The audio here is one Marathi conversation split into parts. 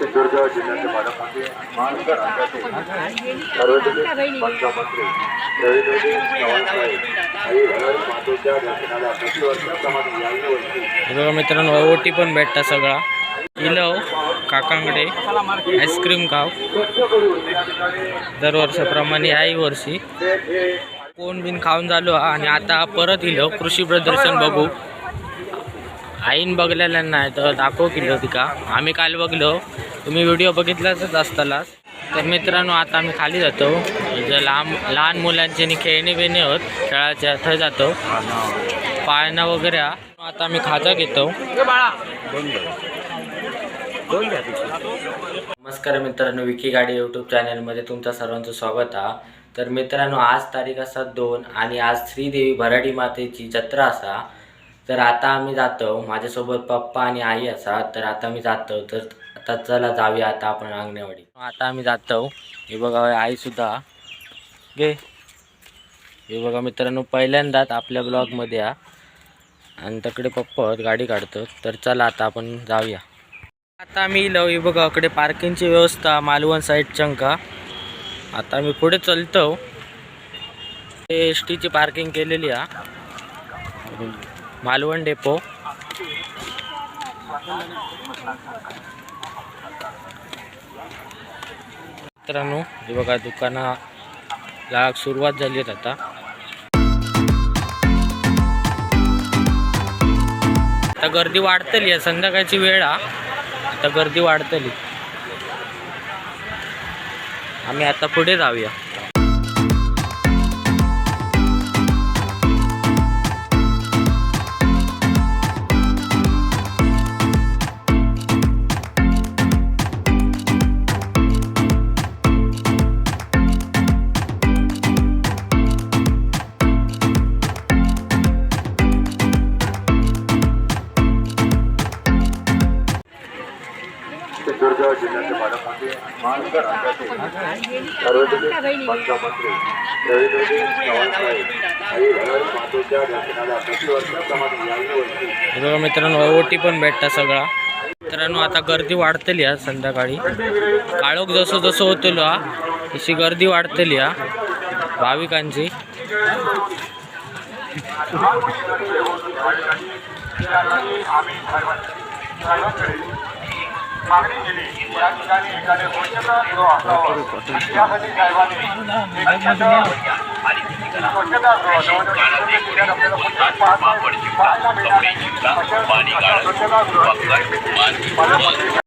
सिंधुदुर्ग जिल्ह्याचे पालकमंत्री महानगर राज्याचे सार्वजनिक बांधकाममंत्री रवींद्रजी चव्हाणसाहेब आई घर मातेच्या दर्शनाला प्रतिवर्षाप्रमाणे याही वर्षी बघा मित्रांनो ओटी पण भेटता सगळा इलव काकांकडे आईस्क्रीम खाव दरवर्षाप्रमाणे याही वर्षी कोण बिन खाऊन झालो आणि आता परत इलो कृषी प्रदर्शन बघू आईन बघलेल्या नाही तर दाखव किलो तिका आम्ही काल बघलो तुम्ही व्हिडिओ बघितलाच असतालाच तर मित्रांनो आता आम्ही खाली जातो जे लहान मुलांचे खेळणे बिणे होत खेळाच्या थंय जातो पाळणा वगैरे आता आम्ही खाजा घेतो नमस्कार मित्रांनो विकी गाडी यूट्यूब चॅनलमध्ये तुमचं सर्वांचं स्वागत आहे तर मित्रांनो आज तारीख असा 2 आणि आज श्रीदेवी भराडी मातेची जत्रा असा तर आता आम्ही जातो माझ्यासोबत पप्पा आणि आई असा तर आता मी जातो तर आता चला जाऊया आता आपण अंगणेवाडी आता आम्ही जातो हे बघा आई सुद्धा गे हे बघा मित्रांनो पहिल्यांदाच आपल्या ब्लॉगमध्ये आणि तकडे पप्पा गाडी काढतो तर चला आता आपण जाऊया आता आम्ही इलो हे बघा इकडे पार्किंगची व्यवस्था मालवण साईड चंका आता आम्ही पुढे चलतो एस टीची पार्किंग केलेली आहे मालवण डेपो मित्रांनो हे बघा दुकानाला सुरुवात झाली आहे आता गर्दी वाढतली आहे संध्याकाळची वेळ आता गर्दी वाढतली आम्ही आता पुढे जाऊया सिंधुदुर्ग जिल्ह्याचे पालकमंत्री महानगर राज्याचे सार्वजनिक बांधकाममंत्री रवींद्रजी चव्हाणसाहेब आई घर मातेच्या दर्शनाला प्रतिवर्षाप्रमाणे याही वर्षी बघा मित्रांनो ओटी पण भेटता सगळा मित्रांनो आता गर्दी वाढतली आहे संध्याकाळी काळोख जसं जसं होतलो तशी गर्दी वाढतली आहे भाविकांची मागणी केली या ठिकाणी एखादे स्वच्छता गृह असावं यासाठी साहेबांनी स्वच्छता गृह पाहायला मिळणार स्वच्छता गृह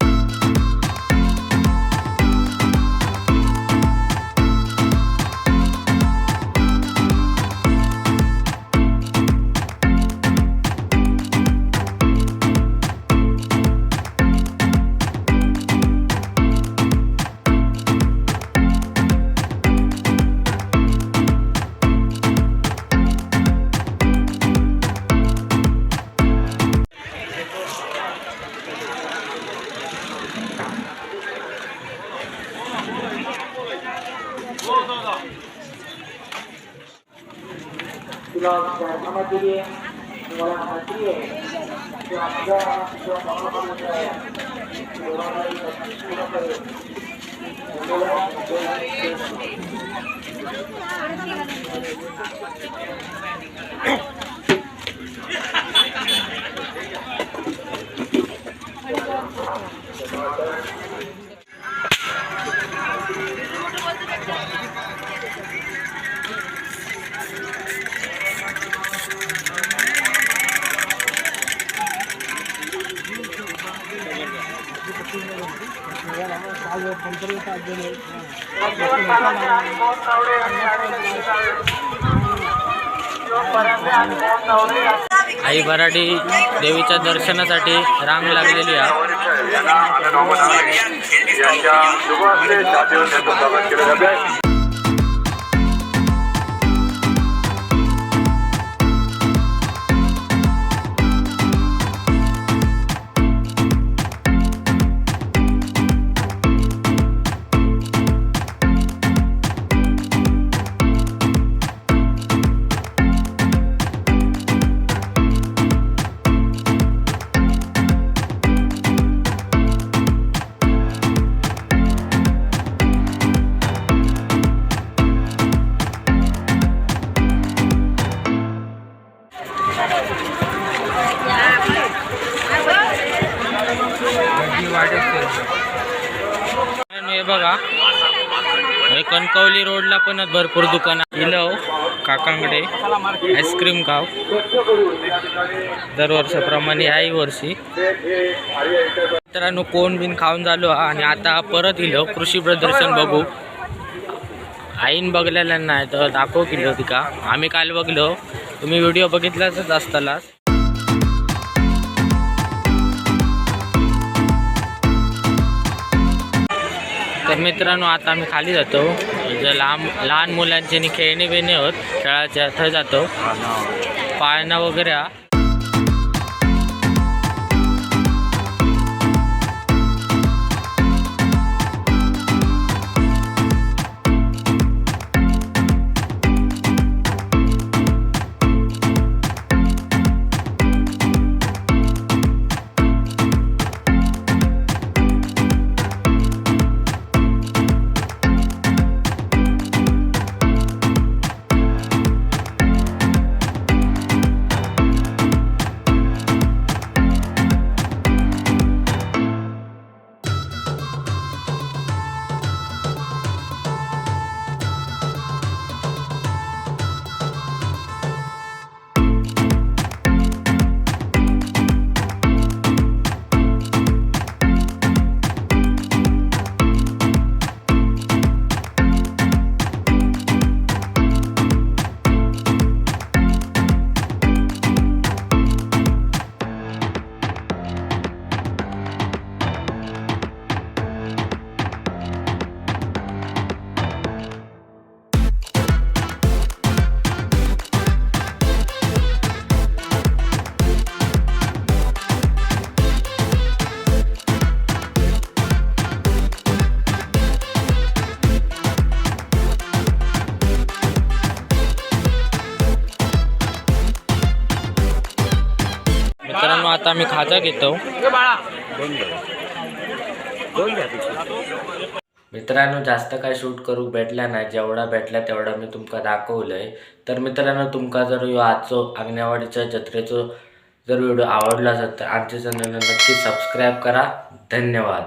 तुला प्रार्थना केली आहे तुम्हाला खात्री आहे की आपल्या आई भराडी देवीच्या दर्शनासाठी रांग लागलेली आहे मी वाटत हे बघा, हे कणकवली रोडला पण भरपूर दुकान इलव काकांकडे आईस्क्रीम गाव दरवर्षाप्रमाणे याही वर्षी. मित्रांनो कोण बिन खाऊन झालो आणि आता परत इलो कृषी प्रदर्शन बघू. आईन बघलेल्या नाही तर दाखव किलो तिका. आम्ही काल बघलो, तुम्ही व्हिडिओ बघितलाच असताला. तर मित्रांनो आता आम्ही खाली जातो, जे लहान मुलांचे खेळणी बिणे होत खेळाच्या थंय जातो, पाळणा वगैरे. मित्रांनो आता मी खाजा घेतो. मित्रांनो जास्त काय शूट करू भेटला नाही, जेवढा भेटला तेवढा मी तुमका दाखवलंय. तर मित्रांनो तुमका जर ह्यो आजचो आंगणेवाडीच्या जत्रेचो जर व्हिडिओ आवडला असेल तर आमच्या चॅनलला नक्की सबस्क्राईब करा. धन्यवाद.